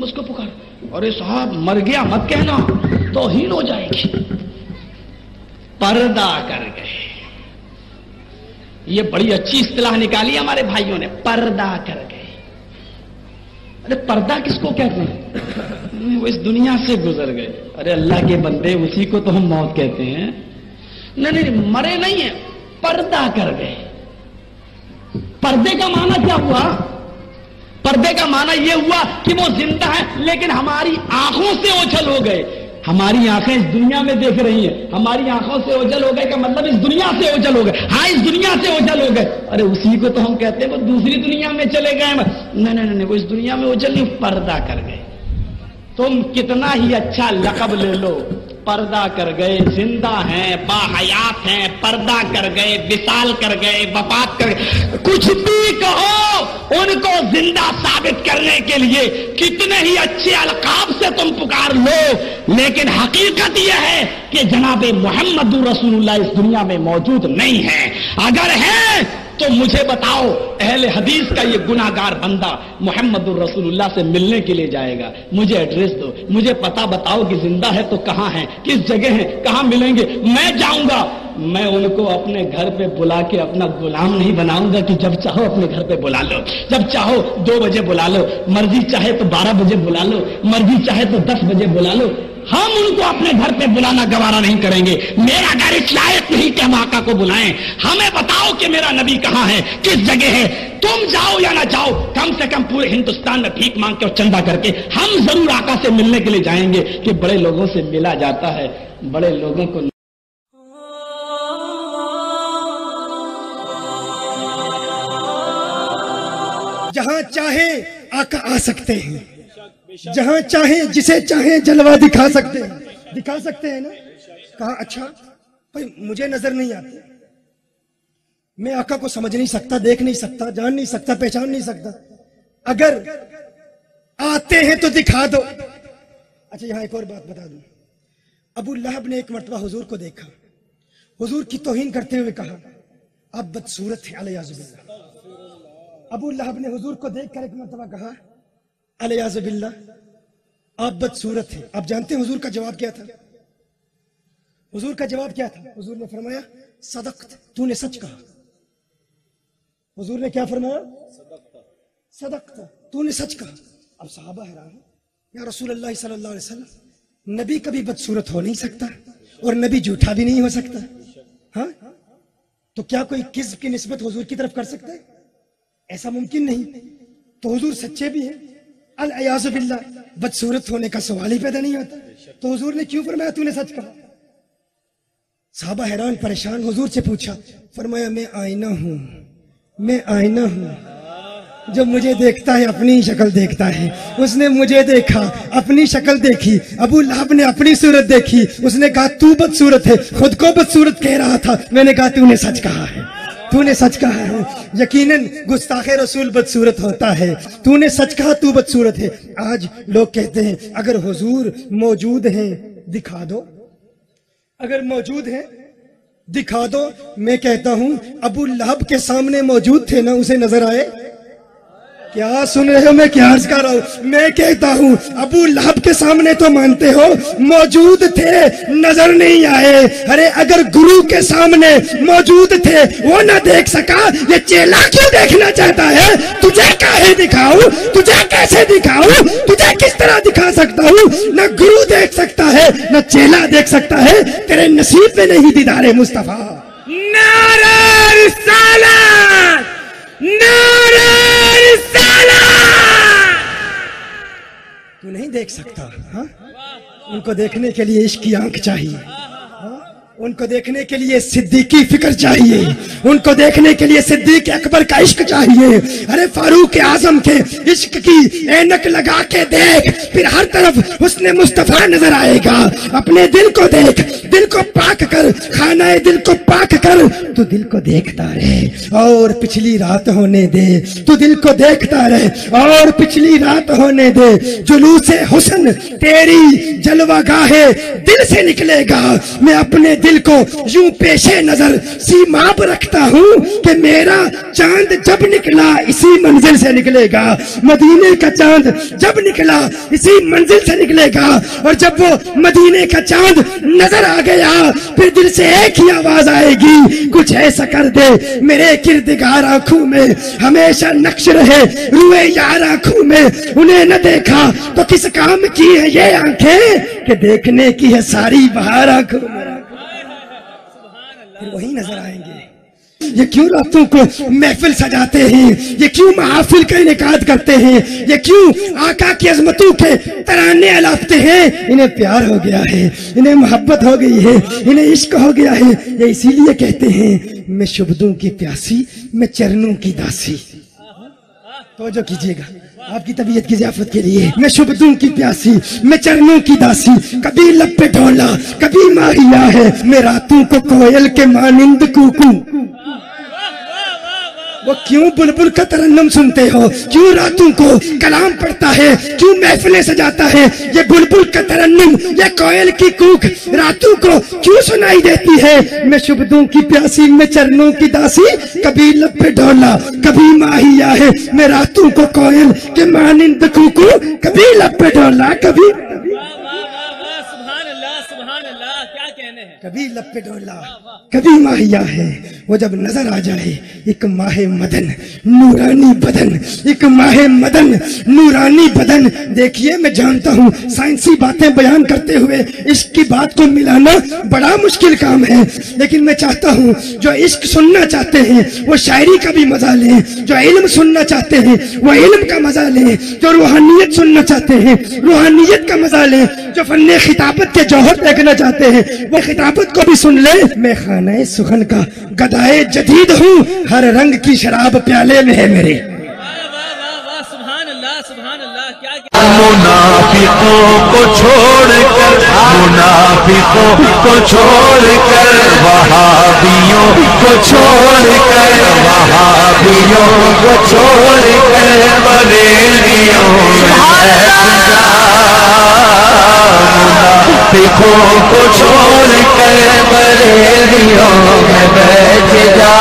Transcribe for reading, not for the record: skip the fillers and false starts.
तुम उसको पुकारो। अरे साहब मर गया मत कहना, तौहीन हो जाएगी। पर्दा कर गए, ये बड़ी अच्छी इस्तिलाह निकाली हमारे भाइयों ने, पर्दा कर गए। अरे पर्दा किसको कहते हैं? वो इस दुनिया से गुजर गए। अरे अल्लाह के बंदे, उसी को तो हम मौत कहते हैं। नहीं नहीं, मरे नहीं है, पर्दा कर गए। पर्दे का माना क्या हुआ? पर्दे का माना यह हुआ कि वो जिंदा है लेकिन हमारी आंखों से ओझल हो गए। हमारी आंखें इस दुनिया में देख रही हैं, हमारी आंखों से ओझल हो गए का मतलब इस दुनिया से ओझल हो गए। हाँ, इस दुनिया से ओझल हो गए। अरे उसी को तो हम कहते हैं वो दूसरी दुनिया में चले गए। नहीं नहीं नहीं, वो इस दुनिया में ओझल नहीं, पर्दा कर गए। तुम कितना ही अच्छा लक़ब ले लो, पर्दा कर गए। जिंदा हैं, बाहयात हैं, पर्दा कर गए, विसाल कर गए, वफात कर गए, कुछ भी कहो, उनको जिंदा साबित करने के लिए कितने ही अच्छे अलकाब से तुम पुकार लो, लेकिन हकीकत यह है कि जनाबे मोहम्मद रसूलुल्लाह इस दुनिया में मौजूद नहीं है। अगर है तो मुझे बताओ, अहले हदीस का ये गुनाहगार बंदा मोहम्मद रसूलुल्लाह से मिलने के लिए जाएगा, मुझे एड्रेस दो, मुझे पता बताओ कि जिंदा है तो कहां है, किस जगह है, कहां मिलेंगे, मैं जाऊंगा। मैं उनको अपने घर पे बुला के अपना गुलाम नहीं बनाऊंगा कि जब चाहो अपने घर पे बुला लो, जब चाहो 2 बजे बुला लो, मर्जी चाहे तो 12 बजे बुला लो, मर्जी चाहे तो 10 बजे बुला लो। हम उनको अपने घर पे बुलाना गवारा नहीं करेंगे। मेरा घर इस लायक नहीं कि हम आका को बुलाएं। हमें बताओ कि मेरा नबी कहां है, किस जगह है। तुम जाओ या ना जाओ, कम से कम पूरे हिंदुस्तान में भीख मांग के और चंदा करके हम जरूर आका से मिलने के लिए जाएंगे कि बड़े लोगों से मिला जाता है, बड़े लोगों को। जहां चाहे आका आ सकते हैं, जहां चाहे जिसे चाहे जलवा दिखा सकते हैं ना। कहा अच्छा भाई मुझे नजर नहीं आती, मैं आका को समझ नहीं सकता, देख नहीं सकता, जान नहीं सकता, पहचान नहीं सकता, अगर आते हैं तो दिखा दो। अच्छा यहां एक और बात बता दूं, अबू लहब ने एक मर्तबा हुजूर को देखा, हुजूर की तौहीन करते हुए कहा आप बदसूरत है अलयाज़ुबिल्लाह। अबू लहब ने हुजूर को देखकर एक मर्तबा कहा अलयाज़ुबिल्लाह आप बदसूरत हैं। आप जानते हैं हुजूर का जवाब क्या था? हुजूर का जवाब क्या था? हुजूर ने फरमाया सदक़त, तूने सच कहा। हुजूर ने क्या फरमाया? सदक़त, तूने सच कहा। अब सहाबा हैरान है, या रसूलुल्लाह सल्लल्लाहु अलैहि वसल्लम, नबी कभी बदसूरत हो नहीं सकता और नबी झूठा भी नहीं हो सकता। हाँ, तो क्या कोई किस्म की निस्बत हुजूर की तरफ कर सकता है? ऐसा मुमकिन नहीं। तो हुजूर सच्चे भी हैं, अल-अयाज़ुबिल्लाह, बदसूरत होने का सवाल ही पैदा नहीं होता। तो हुजूर ने क्यों फरमाया तूने सच कहा? साहबा हैरान परेशान, हुजूर से पूछा, फरमाया मैं आईना हूं, मैं आईना हूं, जो मुझे देखता है अपनी शक्ल देखता है। उसने मुझे देखा, अपनी शक्ल देखी, अबू लहब ने अपनी सूरत देखी, उसने कहा तू बदसूरत है, खुद को बदसूरत कह रहा था, मैंने कहा तूने सच कहा है, तूने सच कहा है। यकीनन गुस्ताखे रसूल बदसूरत होता है, तूने सच कहा, तू बदसूरत है। आज लोग कहते हैं अगर हुजूर मौजूद हैं दिखा दो, अगर मौजूद हैं दिखा दो। मैं कहता हूं अबू लहब के सामने मौजूद थे ना, उसे नजर आए? क्या सुन रहे हो, मैं क्या अर्ज कर रहा हूं? मैं कहता हूं अबू लहब के सामने तो मानते हो मौजूद थे, नजर नहीं आए। अरे अगर गुरु के सामने मौजूद थे, वो ना देख सका, ये चेला क्यों देखना चाहता है? तुझे काहे दिखाऊं, तुझे कैसे दिखाऊं, तुझे किस तरह दिखा सकता हूं? ना गुरु देख सकता है, ना चेला देख सकता है, तेरे नसीब में नहीं दीदारे मुस्तफा। नारा रिसालत, नारा रिसालत। तू नहीं देख सकता? हाँ, उनको देखने के लिए इश्क की आंख चाहिए, उनको देखने के लिए सिद्दीकी फिक्र चाहिए, उनको देखने के लिए सिद्दीक अकबर का इश्क चाहिए। अरे फारूक आजम के इश्क की ऐनक लगा के देख, फिर हर तरफ हुस्ने मुस्तफा नजर आएगा। अपने दिल को देख, दिल को पाक कर, खाना दिल को पाक कर, तू दिल को देखता रहे और पिछली रात होने दे, तू दिल को देखता रहे और पिछली रात होने दे। जुलूसे हुस्न तेरी जलवागाहे दिल से निकलेगा, मैं अपने दिल منزل کو یوں پیشے نظر سیماب رکھتا ہوں کہ میرا چاند جب نکلا اسی منزل سے نکلے گا. مدینے کا چاند جب نکلا اسی منزل سے نکلے گا. اور جب وہ مدینے کا چاند نظر آ گیا پھر دل سے ایک ہی آواز آئے گی, کچھ ایسا کر دے میرے کردگار آنکھوں میں ہمیشہ نقش رہے روئے یار آنکھوں میں. انہیں نہ دیکھا تو کس کام کی ہے یہ آنکھیں کہ دیکھنے کی ہے ساری بہار آنکھوں میں. پھر وہی نظر آئیں گے. یہ کیوں راتوں کو محفل سجاتے ہیں, یہ کیوں محافل کا انعقاد کرتے ہیں, یہ کیوں آقا کی عظمتوں کے ترانے الاپتے ہیں؟ انہیں پیار ہو گیا ہے, انہیں محبت ہو گئی ہے, انہیں عشق ہو گیا ہے. یہ اسی لیے کہتے ہیں میں شبدوں کی پیاسی میں چرنوں کی داسی. توجہ کیجئے گا آپ کی طبیعت کی ضیافت کے لیے. میں شبدوں کی پیاسی میں چرنوں کی داسی, کبھی لب پہ ڈھولا کبھی ماہیا ہے, میں راتوں کو کوئل کے مانند کوکوں. وہ کیوں بلبل کا ترنم سنتے ہو, کیوں راتوں کو کلام پڑھتا ہے, کیوں محفلیں سجاتا ہے؟ یہ بلبل کا ترنم, یہ کوئل کی کوک راتوں کو کیوں سنائی دیتی ہے؟ میں شبدوں کی پیاسی میں چرنوں کی داسی, کبھی لب پہ ڈھولا کبھی ماہیا ہے, میں راتوں کو کوئل کے مانند کوکوں, کبھی لب پہ ڈھولا کبھی کبھی لب پہ ڈولا کبھی ماہیا ہے. وہ جب نظر آ جائے ایک ماہ مدن نورانی بدن, ایک ماہ مدن نورانی بدن. دیکھیے میں جانتا ہوں سائنسی باتیں بیان کرتے ہوئے عشق کی بات کو ملانا بڑا مشکل کام ہے, لیکن میں چاہتا ہوں جو عشق سننا چاہتے ہیں وہ شاعری کا بھی مزہ لیں, جو علم سننا چاہتے ہیں وہ علم کا مزہ لیں, جو روحانیت سننا چاہتے ہیں روحانیت کا مزہ لیں, جو فن خطابت کے جوہر دیکھنا چاہتے ہیں وہ خطابت کو بھی سن لیں. میں خانہ سخن کا گدائے جدید ہوں, ہر رنگ کی شراب پیالے میں ہے میرے. منافقوں کو چھوڑ کر منافقوں کو چھوڑ کر وہابیوں کو چھوڑ کر وہابیوں کو چھوڑ کر بریلیوں منافقوں کو چھوڑ کر بریلیوں میں بیٹھ جا.